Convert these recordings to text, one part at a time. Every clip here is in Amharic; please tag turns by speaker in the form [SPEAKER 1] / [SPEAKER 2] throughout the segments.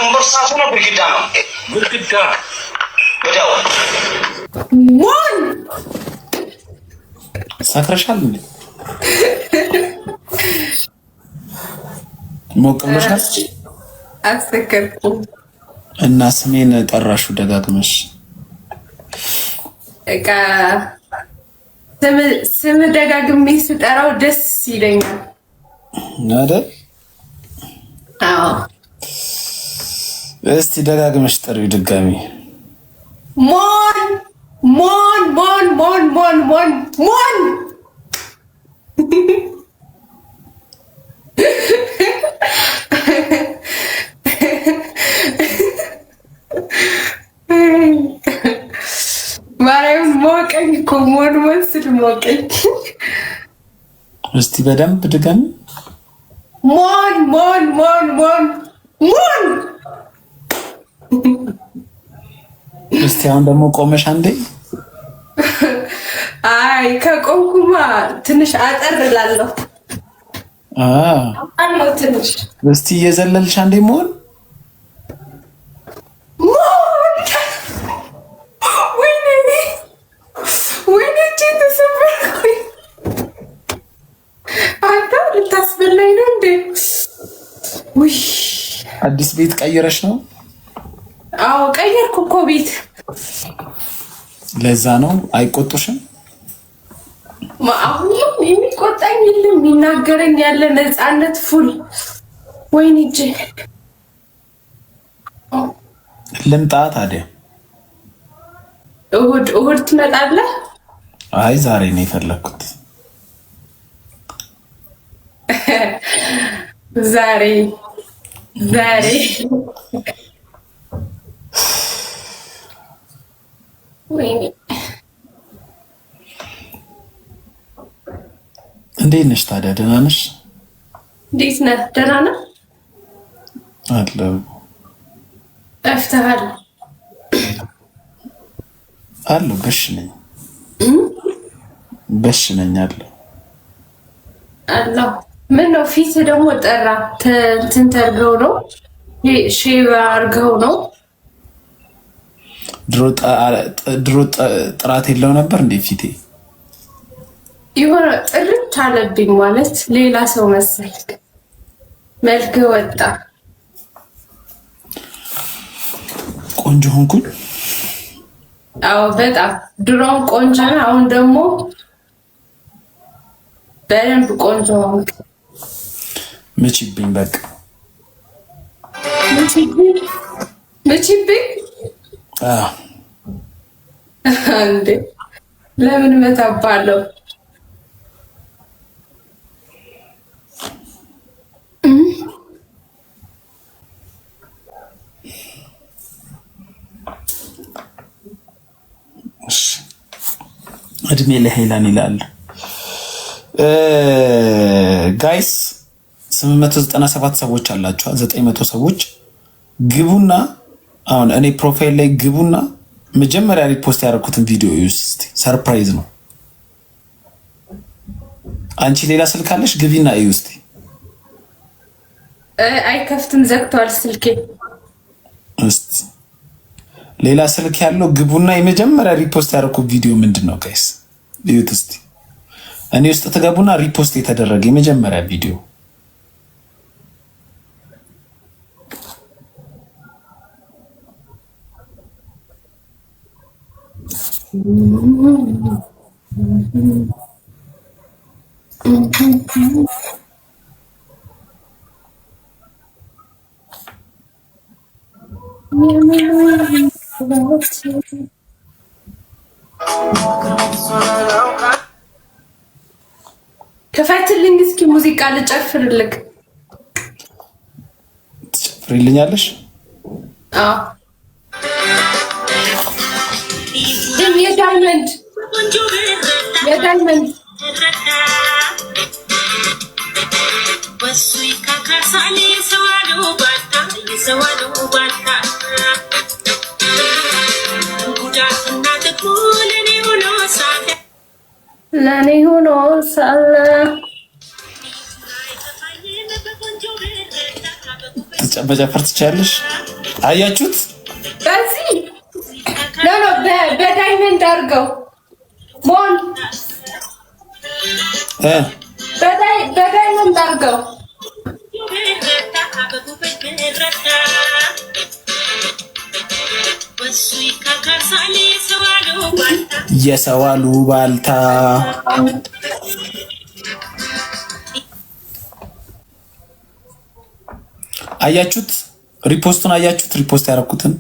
[SPEAKER 1] ኮንቨርሳቱ ነው ግድግዳ ነው ግድግዳ ወዲያው
[SPEAKER 2] ሞን
[SPEAKER 3] ሰክረሻል እንዴ? ሞቅመሻል
[SPEAKER 2] አስተከርኩም
[SPEAKER 3] እና ስሜን ጠራሹ ደጋግመሽ
[SPEAKER 2] እቃ ስም ደጋግሜ ስጠራው ደስ ይለኛል
[SPEAKER 3] አይደል?
[SPEAKER 2] አዎ
[SPEAKER 3] እስቲ ደጋግመሽ ጠሪው ድጋሚ
[SPEAKER 2] ሞን ሞን ሞን ሞን ሞን ሞን ሞን ማርያም ሞቀኝ እኮ ሞን መስል ሞቀኝ።
[SPEAKER 3] እስቲ በደንብ ድጋሚ
[SPEAKER 2] ሞን ሞን ሞን ሞን ሞን።
[SPEAKER 3] እስቲ አሁን ደግሞ ቆመሽ አንዴ።
[SPEAKER 2] አይ ከቆምኩማ ትንሽ አጠር እላለሁ። አለው ትንሽ
[SPEAKER 3] እስቲ እየዘለልሽ አንዴ ሞን አዲስ ቤት ቀይረሽ ነው?
[SPEAKER 2] አዎ ቀየርኩ እኮ ቤት።
[SPEAKER 3] ለዛ ነው አይቆጡሽም?
[SPEAKER 2] አሁን የሚቆጣኝ የለም የሚናገረኝ ያለ ነፃነት ፉል። ወይኔ እጄ
[SPEAKER 3] ልምጣ ታዲያ?
[SPEAKER 2] እሑድ ትመጣለህ?
[SPEAKER 3] አይ ዛሬ ነው የፈለኩት።
[SPEAKER 2] ዛሬ ወይኔ
[SPEAKER 3] እንዴት ነሽ ታዲያ? ደህና ነሽ?
[SPEAKER 2] እንዴት ነህ? ደህና ነህ?
[SPEAKER 3] አለሁ።
[SPEAKER 2] ጠፍተሃል?
[SPEAKER 3] አለሁ። በሽ ነኝ አለሁ። ምን ነው ፊት ደግሞ ጠራ? እንትን ተርገው ነው ሼቭ አድርገው ነው? ድሮ ጥራት የለው ነበር እንዴ ፊቴ?
[SPEAKER 2] የሆነ ጥርት አለብኝ ማለት ሌላ ሰው መሰልክ። መልክ ወጣ።
[SPEAKER 3] ቆንጆ ሆንኩኝ?
[SPEAKER 2] አዎ በጣም ድሮም ቆንጆ ነው። አሁን ደግሞ በደንብ ቆንጆ ሆንክ።
[SPEAKER 3] ምችብኝ በቃ
[SPEAKER 2] ምችብኝ። እንዴ ለምን መታባለሁ?
[SPEAKER 3] እድሜ ለሄላን ይላል። ጋይስ 897 ሰዎች አላችሁ። 900 ሰዎች ግቡና አሁን እኔ ፕሮፋይል ላይ ግቡና መጀመሪያ ሪፖስት ያደረኩትን ቪዲዮ ዩስ እስቲ። ሰርፕራይዝ ነው። አንቺ ሌላ ስልክ አለሽ? ግቢና እዩ እስቲ።
[SPEAKER 2] አይከፍትም፣ ዘግቷል ስልኬ።
[SPEAKER 3] እስቲ ሌላ ስልክ ያለው ግቡና የመጀመሪያ ሪፖስት ያደረኩት ቪዲዮ ምንድነው ጋይስ? እዩት እስቲ። እኔ ውስጥ ተገቡና ሪፖስት የተደረገ የመጀመሪያ ቪዲዮ
[SPEAKER 2] ክፈትልኝ እስኪ ሙዚቃ ልጨፍርልክ።
[SPEAKER 3] ትጨፍሪልኛለሽ?
[SPEAKER 2] አዎ የዳይመንድ ለኔ ሆኖ ሳለ
[SPEAKER 3] መጨፈር ትችያለሽ? አያችሁት?
[SPEAKER 2] በዚህ ለሎ በዳይመንድ አድርገው ሞን በዳይመንድ አድርገው
[SPEAKER 3] የሰዋሉ ባልታ አያችሁት? ሪፖስቱን አያችሁት? ሪፖስት ያደረኩትን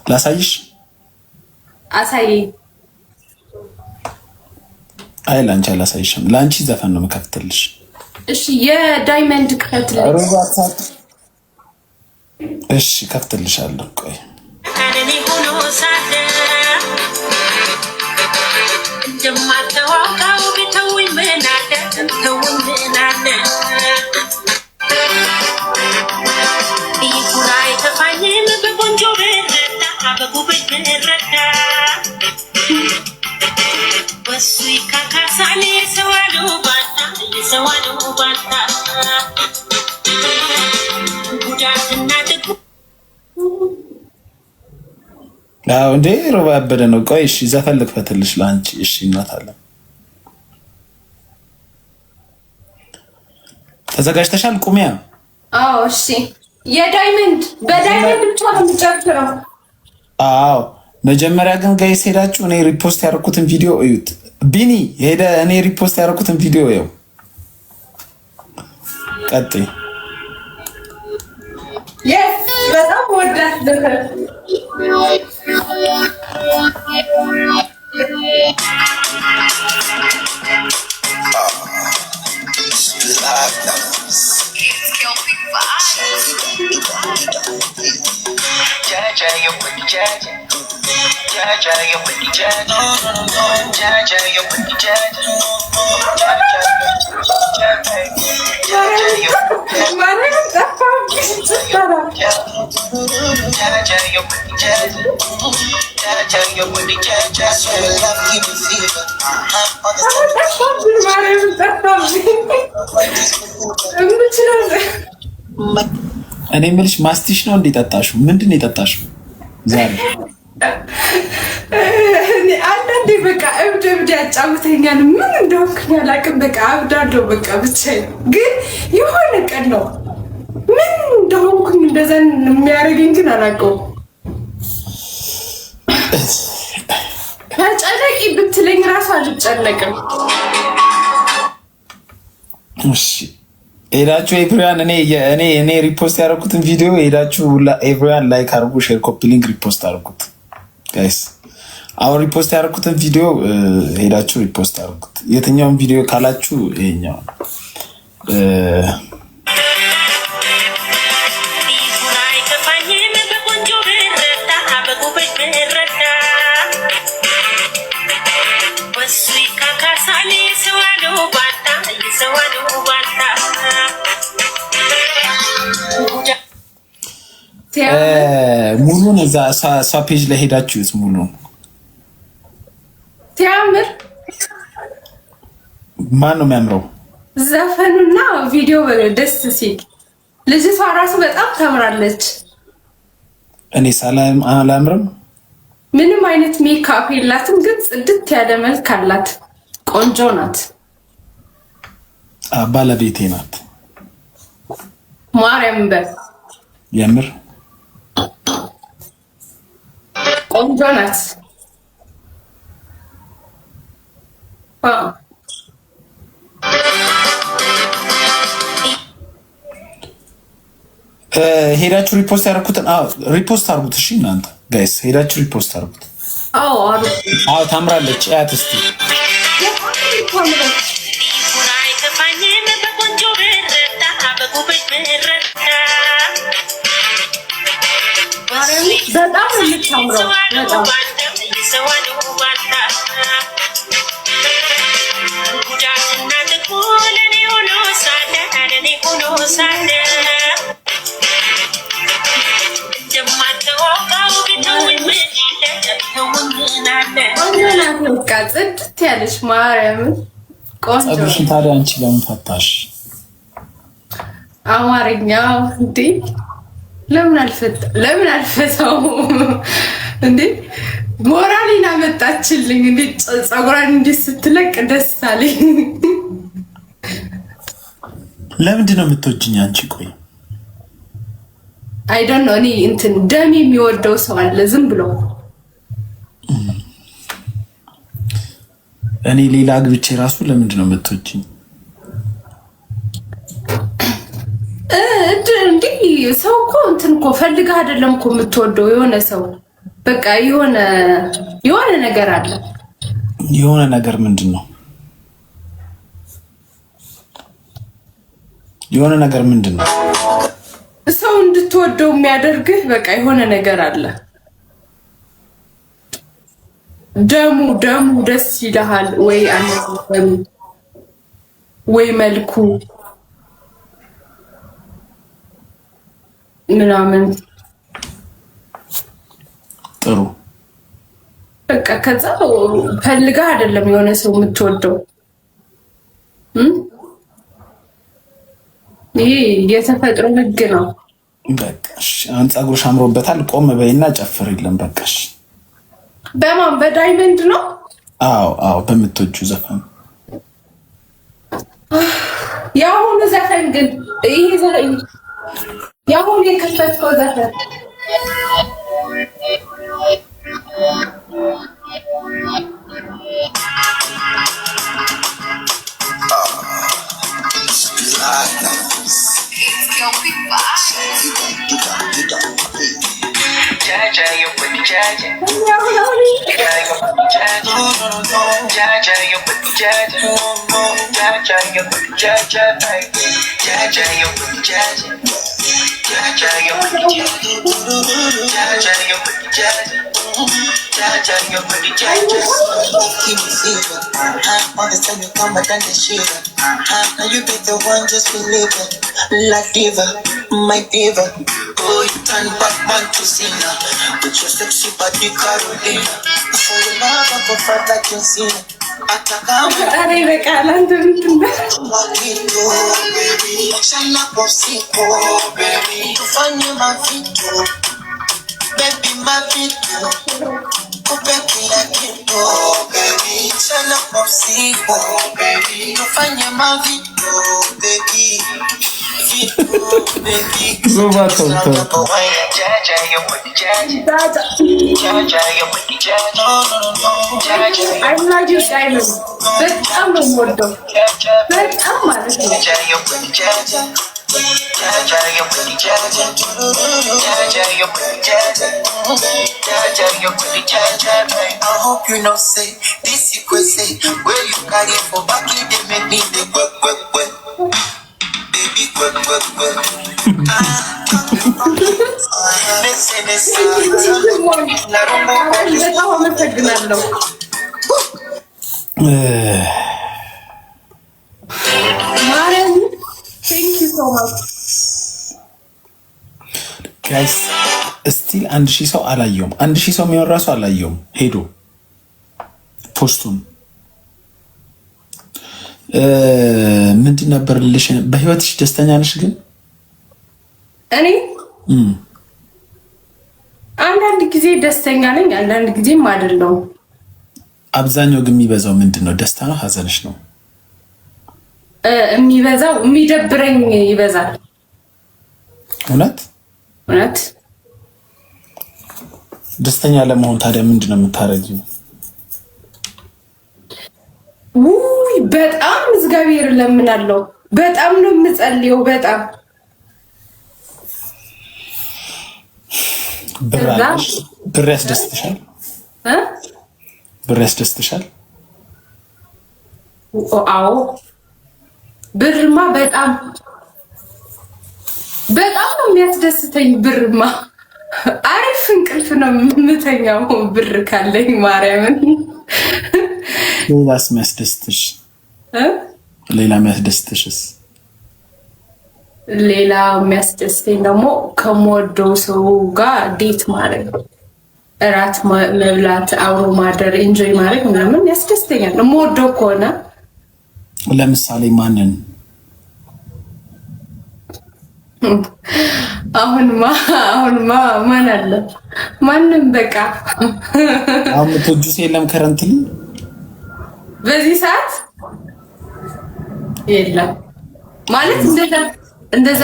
[SPEAKER 3] ላሳይሽ።
[SPEAKER 2] አሳይ።
[SPEAKER 3] አይ ላንቺ አላሳይሽም። ላንቺ ዘፈን ነው የምከፍትልሽ።
[SPEAKER 2] እሺ የዳይመንድ ክፈትልኝ።
[SPEAKER 3] እሺ ከፍትልሻለሁ። ቆይ አዎ እንዴ ሮባ ያበደ ነው። ቆይ እሺ ዘፈን ልክፈትልሽ ላንቺ። እሺ እናታለን ተዘጋጅተሻል? ቁሚያ።
[SPEAKER 2] አዎ እሺ የዳይመንድ በዳይመንድ ብቻ ነው የምጨፍረው።
[SPEAKER 3] አዎ መጀመሪያ ግን ጋይስ ሄዳችሁ እኔ ሪፖስት ያደረኩትን ቪዲዮ እዩት። ቢኒ ሄደ እኔ ሪፖስት ያደረኩትን ቪዲዮ ይኸው። ቀጥይ።
[SPEAKER 2] የስ በጣም ወዳለሁ።
[SPEAKER 3] እኔ የምልሽ ማስቲሽ ነው እንዲጠጣሽው? ምንድን ነው የጠጣሽው ዛሬ?
[SPEAKER 2] አንዳንዴ በቃ እብድ እብድ ያጫውተኛል። ምን እንደሆንኩኝ አላውቅም። በቃ አብዳለሁ። በቃ ብቻዬን ግን የሆነ ቀን ነው ምን እንደሆንኩኝ እንደዛ የሚያደርገኝ ግን አላውቀውም። ተጨነቂ ብትለኝ ራሱ አልጨነቅም።
[SPEAKER 3] እሺ ሄዳችሁ ኤቭሪዋን እኔ ሪፖስት ያደረኩትን ቪዲዮ ሄዳችሁ ኤቭሪዋን ላይክ አድርጉ፣ ሼር፣ ኮፒ ሊንክ ሪፖስት አድርጉት ጋይስ። አሁን ሪፖስት ያደረኩትን ቪዲዮ ሄዳችሁ ሪፖስት አድርጉት። የትኛውን ቪዲዮ ካላችሁ ይሄኛው ሙሉን እዛ እሷ ፔጅ ላይ ሄዳችሁት ሙሉን
[SPEAKER 2] ሲያምር።
[SPEAKER 3] ማን ነው የሚያምረው?
[SPEAKER 2] ዘፈኑና ቪዲዮ ደስ ሲል ልጅቷ ራሱ በጣም ታምራለች።
[SPEAKER 3] እኔ ሰላም አላምርም።
[SPEAKER 2] ምንም አይነት ሜካፕ የላትም፣ ግን ጽድት ያለ መልክ አላት። ቆንጆ ናት።
[SPEAKER 3] ባለቤቴ ናት።
[SPEAKER 2] ማርያም በል
[SPEAKER 3] የምር
[SPEAKER 2] ቆንጆ ናት።
[SPEAKER 3] ሄዳችሁ ሪፖስት ያደረኩትን ሪፖስት አድርጉት። እሺ እናንተ ጋይስ ሄዳችሁ ሪፖስት አድርጉት። አዎ ታምራለች። አያት እስቲ
[SPEAKER 2] በጣም የምታምረው በጣም ጽድት ያለች ማርያምን ቆንጆ።
[SPEAKER 3] ጸጉርሽን ታዲያ አንቺ ለምን ፈታሽ?
[SPEAKER 2] አማርኛ እንዴ ለምን አልፈታው እንዴ? ሞራሊን አመጣችልኝ እንዴ? ጸጉራን እንዴ ስትለቅ ደስ አለኝ።
[SPEAKER 3] ለምንድን ነው የምትወጂኝ አንቺ? ቆይ
[SPEAKER 2] አይ ዶንት ኖ እኔ እንትን ደም የሚወደው ሰው አለ ዝም ብሎ።
[SPEAKER 3] እኔ ሌላ አግብቼ ራሱ ለምንድን ነው የምትወጂኝ?
[SPEAKER 2] እንዴ ሰው እኮ እንትን እኮ ፈልገህ አይደለም እኮ የምትወደው የሆነ ሰው በቃ የሆነ ነገር አለ።
[SPEAKER 3] የሆነ ነገር ምንድን ነው? የሆነ ነገር ምንድን ነው?
[SPEAKER 2] ሰው እንድትወደው የሚያደርግህ በቃ የሆነ ነገር አለ። ደሙ ደስ ይልሃል ወይ አነጋገሩ ወይ መልኩ ምናምን ጥሩ በቃ ከዛ ፈልጋ አይደለም የሆነ ሰው የምትወደው። ይሄ የተፈጥሮ ህግ ነው።
[SPEAKER 3] በቃሽ አሁን ፀጉርሽ አምሮበታል። ቆም በይና ጨፍር። የለም በቃሽ።
[SPEAKER 2] በማን በዳይመንድ ነው?
[SPEAKER 3] አዎ በምትወጂው ዘፈን።
[SPEAKER 2] የአሁኑ ዘፈን ግን ይሄ ዘፈን የአሁኑ የከፈትከው ዘፈን
[SPEAKER 4] Now you be the one, just believe it. La diva, my diva. Oh, you turn Batman to Cena with your sexy body, Carolina. For your love, I go fight like John Cena.
[SPEAKER 2] አሬ በቃላ እንደምትል
[SPEAKER 4] Mafito, baby. Chala posipo, baby. Tufanye mafito, baby, mafito. Kupe kila kitu, baby. Chala posipo, baby. Tufanye mafito, baby.
[SPEAKER 2] በጣም ነው የምወደው በጣም ማለት ነው።
[SPEAKER 4] I hope you know say this you could say where you carry for back you they make me the work baby work
[SPEAKER 2] በጣም አመሰግናለሁ። ማርያም ቴንክ ዩ ሶ ማች
[SPEAKER 3] ጋይስ። እስቲል 1000 ሰው አላየውም። 1000 ሰው የሚሆን ራሱ አላየውም ሄዶ ፖስቱን። ምንድን ነበር ልልሽ? በህይወትሽ ደስተኛ ነሽ ግን?
[SPEAKER 2] እኔ አንዳንድ ጊዜ ደስተኛ ነኝ፣ አንዳንድ ጊዜም አይደለሁም።
[SPEAKER 3] አብዛኛው ግን የሚበዛው ምንድን ነው? ደስታ ነው ሀዘንሽ ነው?
[SPEAKER 2] የሚበዛው የሚደብረኝ ይበዛል።
[SPEAKER 3] እውነት ደስተኛ ለመሆን ታዲያ ምንድን ነው የምታረጊው?
[SPEAKER 2] ውይ በጣም እግዚአብሔር ለምናለው። በጣም ነው የምጸልየው። በጣም
[SPEAKER 3] ብር ያስደስትሻል? ብር ያስደስትሻል?
[SPEAKER 2] አዎ ብርማ በጣም ነው የሚያስደስተኝ። ብርማ አሪፍ እንቅልፍ ነው የምተኛው ብር ካለኝ ማርያምን።
[SPEAKER 3] ሌላስ የሚያስደስትሽ? ሌላ የሚያስደስትሽስ?
[SPEAKER 2] ሌላ የሚያስደስተኝ ደግሞ ከምወደው ሰው ጋር ዴት ማድረግ፣ እራት መብላት፣ አብሮ ማደር፣ ኤንጆይ ማድረግ ምናምን ያስደስተኛል የምወደው ከሆነ።
[SPEAKER 3] ለምሳሌ ማንን?
[SPEAKER 2] አሁንማ ማን አለ? ማንም በቃ
[SPEAKER 3] አሁን ተጁስ የለም ከረንትሊ
[SPEAKER 2] በዚህ ሰዓት የለም ማለት እንደዛ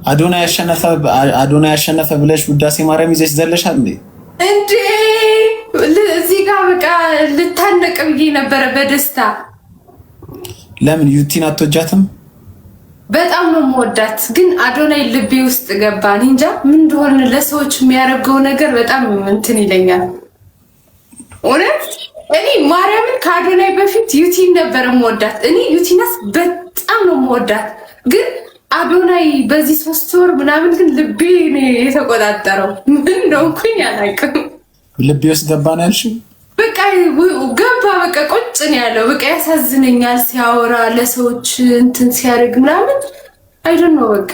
[SPEAKER 3] አዶናይ ያሸነፈ ብለሽ ውዳሴ ማርያም ይዘሽ ዘለሻል እንዴ?
[SPEAKER 2] እዚህ ጋር በቃ ልታነቅ ብዬ ነበረ በደስታ።
[SPEAKER 3] ለምን ዩቲን አትወጃትም?
[SPEAKER 2] በጣም ነው የምወዳት፣ ግን አዶናይ ልቤ ውስጥ ገባ። እንጃ ምን እንደሆነ ለሰዎች የሚያደርገው ነገር በጣም እንትን ይለኛል። እውነት እኔ ማርያምን ከአዶናይ በፊት ዩቲን ነበረ የምወዳት። እኔ ዩቲናስ በጣም ነው የምወዳት፣ ግን አዶናይ በዚህ 3 ወር ምናምን ግን ልቤ የተቆጣጠረው ምን እንደሆንኩኝ አላውቅም።
[SPEAKER 3] ልቤ ውስጥ ገባ ነው ያልሽው?
[SPEAKER 2] በቃ ገባ፣ በቃ ቁጭ ነው ያለው። በቃ ያሳዝነኛል ሲያወራ፣ ለሰዎች እንትን ሲያደርግ ምናምን አይደን ነው በቃ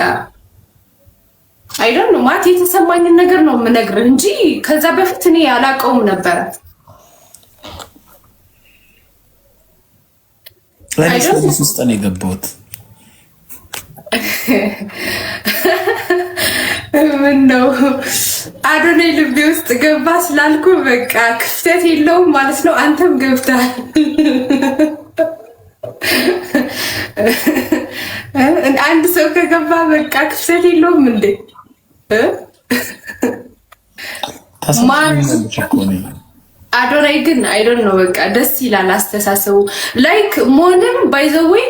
[SPEAKER 2] አይደን ነው ማለት የተሰማኝን ነገር ነው የምነግርህ እንጂ ከዛ በፊት እኔ አላውቀውም ነበረ።
[SPEAKER 3] ለዚህ ውስጥ ነው የገባሁት።
[SPEAKER 2] ምን ነው አዶናይ ልቤ ውስጥ ገባ ስላልኩ በቃ ክፍተት የለውም ማለት ነው። አንተም ገብተሃል። አንድ ሰው ከገባ በቃ ክፍተት የለውም እንዴ? አዶናይ ግን አይዶን ነው በቃ ደስ ይላል አስተሳሰቡ። ላይክ ሞንም ባይዘዌይ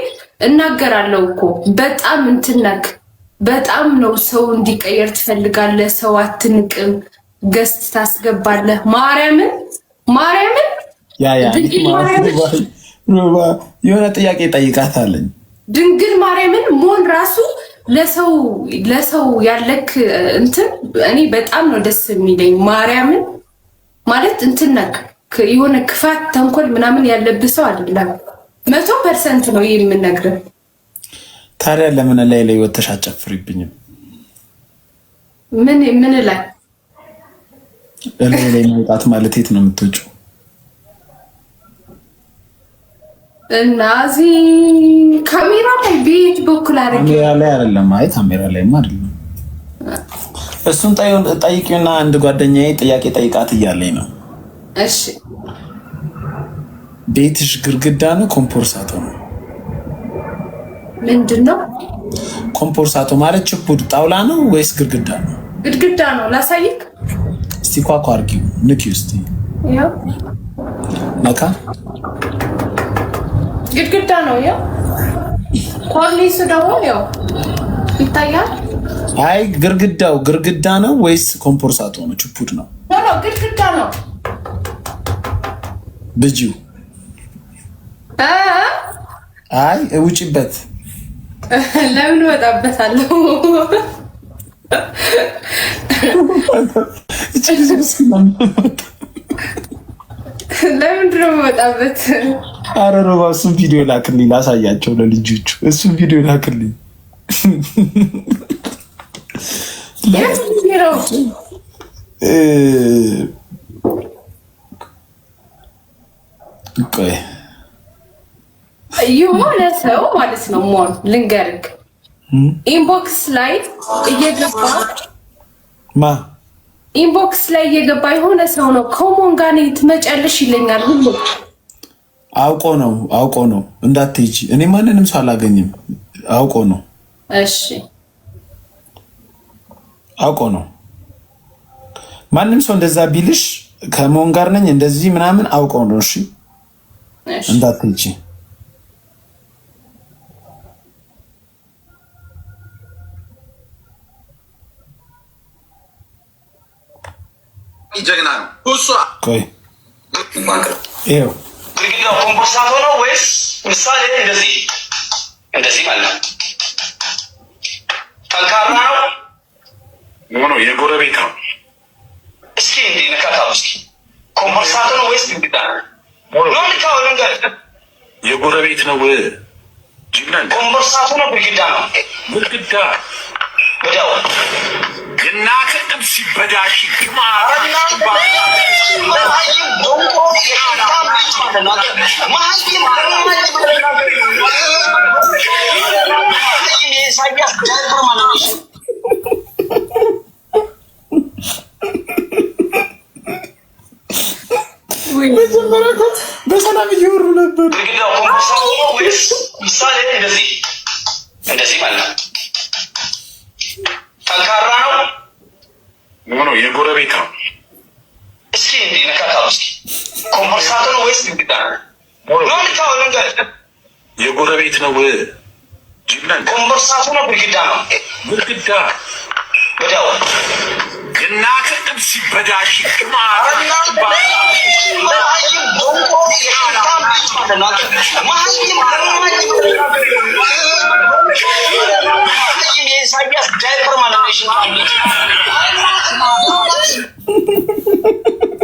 [SPEAKER 2] እናገራለሁ እኮ በጣም እንትነክ በጣም ነው ሰው እንዲቀየር ትፈልጋለህ። ሰው አትንቅም፣ ገስት ታስገባለህ። ማርያምን
[SPEAKER 3] የሆነ ጥያቄ ጠይቃታለኝ።
[SPEAKER 2] ድንግል ማርያምን ሞን ራሱ ለሰው ያለክ እንትን እኔ በጣም ነው ደስ የሚለኝ። ማርያምን ማለት እንትነክ የሆነ ክፋት ተንኮል ምናምን ያለብህ ሰው አይደለም። 100% ነው የምነግርህ።
[SPEAKER 3] ታዲያ ለምን ላይ ወተሽ አጨፍሪብኝም?
[SPEAKER 2] ምን ላይ
[SPEAKER 3] መውጣት ማለት የት ነው የምትወጪው?
[SPEAKER 2] እና እዚህ ካሜራ ላይ ቤት በኩል አድርጌ
[SPEAKER 3] ካሜራ ላይ አይደለም። አይ ካሜራ ላይማ አይደለም። እሱን ጠይቂውና አንድ ጓደኛዬ ጥያቄ ጠይቃት እያለኝ ነው።
[SPEAKER 2] እሺ
[SPEAKER 3] ቤትሽ ግርግዳ ነው ኮምፖርሳቶ ነው?
[SPEAKER 2] ምንድነው
[SPEAKER 3] ኮምፖርሳቶ ማለት? ችፑድ ጣውላ ነው ወይስ ግርግዳ ነው?
[SPEAKER 2] ግድግዳ ነው። ላሳይክ
[SPEAKER 3] እስቲ ኳኳ አርጊው ንኪው እስቲ
[SPEAKER 2] ያው
[SPEAKER 3] ነካ
[SPEAKER 2] ግድግዳ ነው። ያው ኮርኒሱ ደግሞ ያው ይታያል።
[SPEAKER 3] አይ ግርግዳ ነው ወይስ ኮምፖርሳቶ ነው? ችፑድ ነው?
[SPEAKER 2] ኖ ግድግዳ ነው።
[SPEAKER 3] ብጂው አይ ውጪበት።
[SPEAKER 2] ለምን ወጣበታለሁ? ለምን ድሮ ወጣበት?
[SPEAKER 3] አረ ሮባ እሱን ቪዲዮ ላክልኝ ላሳያቸው ለልጆቹ። እሱን ቪዲዮ ላክልኝ። ቆይ
[SPEAKER 2] የሆነ ሰው ማለት ነው ሞን ልንገርክ፣ ኢንቦክስ ላይ እየገባ የሆነ ሰው ነው ከሞን ጋር ትመጫለሽ ይለኛል ሁሉ።
[SPEAKER 3] አውቆ ነው እንዳትሄጂ። እኔ ማንንም ሰው አላገኝም። አውቆ ነው።
[SPEAKER 2] እሺ
[SPEAKER 3] አውቆ ነው። ማንም ሰው እንደዛ ቢልሽ ከሞን ጋር ነኝ እንደዚህ ምናምን አውቆ ነው። እሺ እንዳትሄጂ።
[SPEAKER 1] ጀግና ነው እሷ።
[SPEAKER 3] ቆይ ይኸው
[SPEAKER 1] ግድግዳው ኮምፖርሳቶ ነው ወይስ ምሳሌ እንደዚህ ማለት ነው? ጠንካራ ነው ሆኖ የጎረቤት ነው። እስኪ እንዴ ነካታው እስኪ ኮምፖርሳቶ ነው ወይስ ግድግዳ ነው? ነው ልካው ነገር የጎረቤት ነው። ጅግና ኮምፖርሳቶ ነው ግድግዳ ነው? ግድግዳ ወዲያው ግን የእናት ጥብስ ሲበዳሽ
[SPEAKER 3] በሰላም እየወሩ ነበር።
[SPEAKER 1] እንደዚህ ማለት ነው። ጠንካራ ነው ሆኖ የጎረቤት ነው። እስኪ እንዲህ ነካካው። እስኪ ኮምፐርሳቶ ነው ወይስ ግድግዳ ነው? ኖልካው ነገር የጎረቤት ነው። ጅብላን ኮምፐርሳቶ ነው ግድግዳ ነው? ግድግዳ ወዲያው የእናት ጥብስ ሲበዳሽ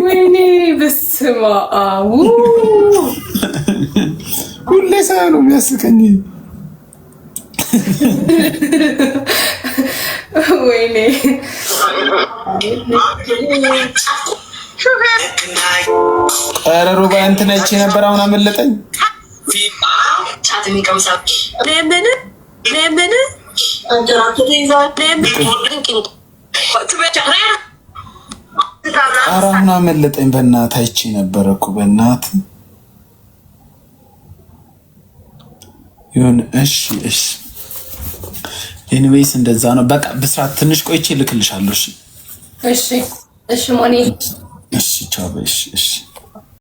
[SPEAKER 2] ወይኔ በስመ አብ
[SPEAKER 3] ሁሌ ሳይ ነው የሚያስቀኝ።
[SPEAKER 2] ወይኔ
[SPEAKER 3] ኧረ ሩባ እንትን አይቼ ነበር አሁን አመለጠኝ። ኧረ አሁን አመለጠኝ። በእናትህ አይቼ ነበረ እኮ በእናትህ ይሁን። እሺ እሺ ኤኒዌይስ እንደዛ ነው። በቃ ብስራት ትንሽ ቆይቼ እልክልሻለሁ። እሺ
[SPEAKER 2] እሺ እሺ ሞኒ
[SPEAKER 3] እሺ ቻው። እሺ እሺ